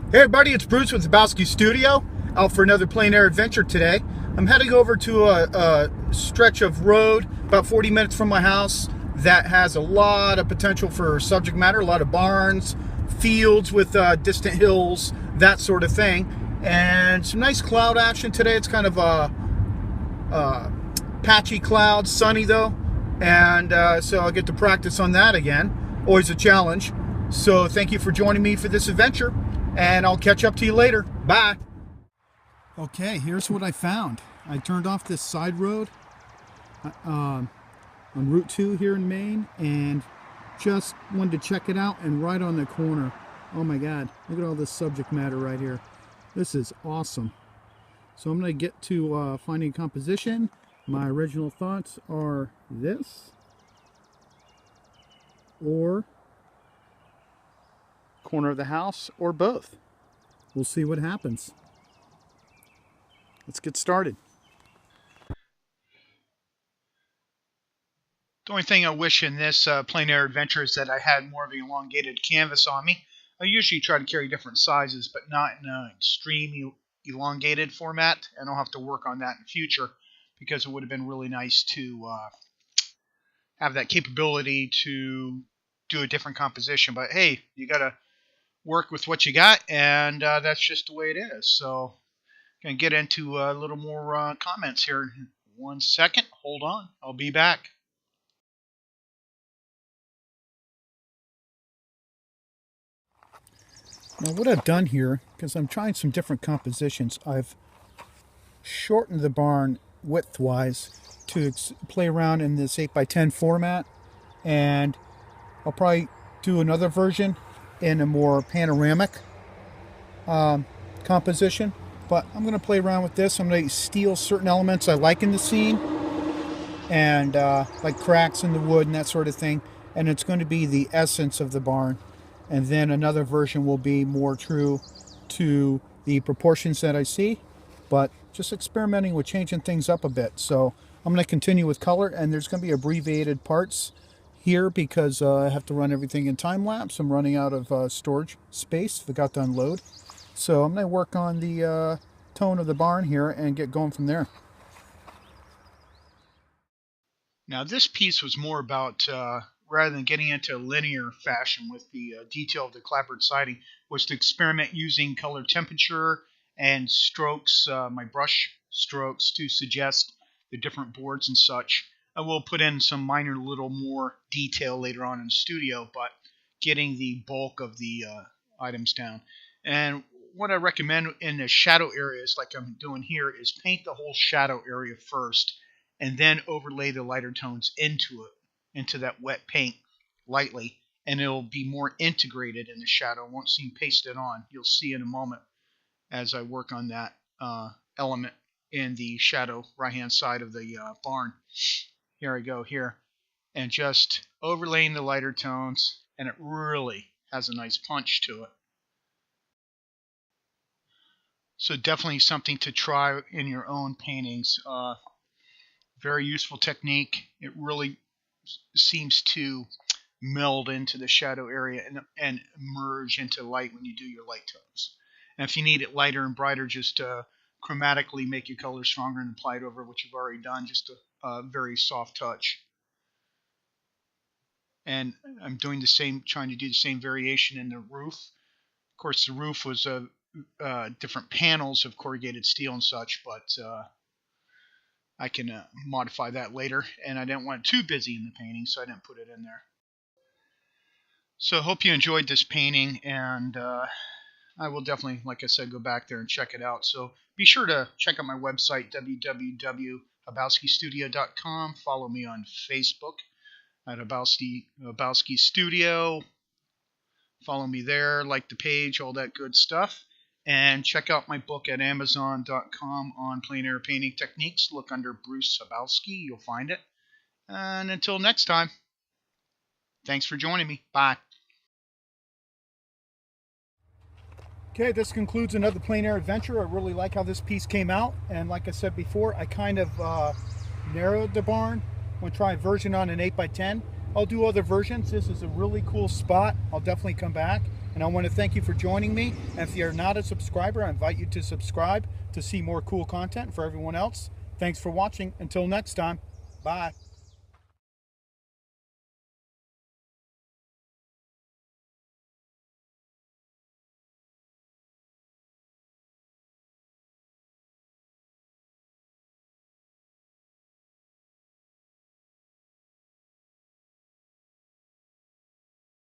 Hey everybody, it's Bruce with Zabowski Studio, out for another plein air adventure today. I'm heading over to a stretch of road about 40 minutes from my house that has a lot of potential for subject matter, a lot of barns, fields with distant hills, that sort of thing. And some nice cloud action today. It's kind of patchy clouds, sunny though, and so I'll get to practice on that again. Always a challenge. So thank you for joining me for this adventure, and I'll catch up to you later. Bye. Okay, here's what I found. I turned off this side road on Route 2 here in Maine and just wanted to check it out, and right on the corner, oh my God, look at all this subject matter right here. This is awesome. So I'm going to get to finding composition. My original thoughts are this or corner of the house or both. We'll see what happens. Let's get started. The only thing I wish in this plein air adventure is that I had more of an elongated canvas on me. I usually try to carry different sizes, but not in an extreme elongated format, and I'll have to work on that in the future because it would have been really nice to have that capability to do a different composition. But hey, you got to work with what you got, and that's just the way it is. So I'm going to get into a little more comments here in 1 second. Hold on. I'll be back. Now what I've done here, because I'm trying some different compositions, I've shortened the barn width-wise to play around in this 8x10 format, and I'll probably do another version in a more panoramic composition, but I'm going to play around with this. I'm going to steal certain elements I like in the scene, and like cracks in the wood and that sort of thing, and it's going to be the essence of the barn. And then another version will be more true to the proportions that I see, but just experimenting with changing things up a bit. So I'm going to continue with color, and there's going to be abbreviated parts here because I have to run everything in time lapse. I'm running out of storage space. Forgot to unload. So I'm going to work on the tone of the barn here and get going from there. Now this piece was more about rather than getting into a linear fashion with the detail of the clapboard siding, was to experiment using color temperature and strokes, my brush strokes, to suggest the different boards and such. I will put in some minor little more detail later on in the studio, but getting the bulk of the items down. And what I recommend in the shadow areas, like I'm doing here, is paint the whole shadow area first and then overlay the lighter tones into it, into that wet paint lightly, and it'll be more integrated in the shadow. It won't seem pasted on. You'll see in a moment as I work on that element in the shadow right hand side of the barn. Here I go here, and just overlaying the lighter tones, and it really has a nice punch to it. So definitely something to try in your own paintings. Very useful technique. It really seems to meld into the shadow area and merge into light when you do your light tones. And if you need it lighter and brighter, just chromatically make your color stronger and apply it over what you've already done. Just a very soft touch. And I'm doing the same, trying to do the same variation in the roof. Of course, the roof was different panels of corrugated steel and such, but I can modify that later, and I didn't want it too busy in the painting, so I didn't put it in there. So I hope you enjoyed this painting, and I will definitely, like I said, go back there and check it out. So be sure to check out my website, www.habowskistudio.com. Follow me on Facebook at Habowski Studio. Follow me there, like the page, all that good stuff. And check out my book at Amazon.com on plein air painting techniques. Look under Bruce Habowski. You'll find it. And until next time, thanks for joining me. Bye. Okay, this concludes another plein air adventure. I really like how this piece came out. And like I said before, I kind of narrowed the barn. I'm going to try a version on an 8x10. I'll do other versions. This is a really cool spot. I'll definitely come back And I want to thank you for joining me. And if you're not a subscriber, I invite you to subscribe to see more cool content. For everyone else, thanks for watching. Until next time, bye.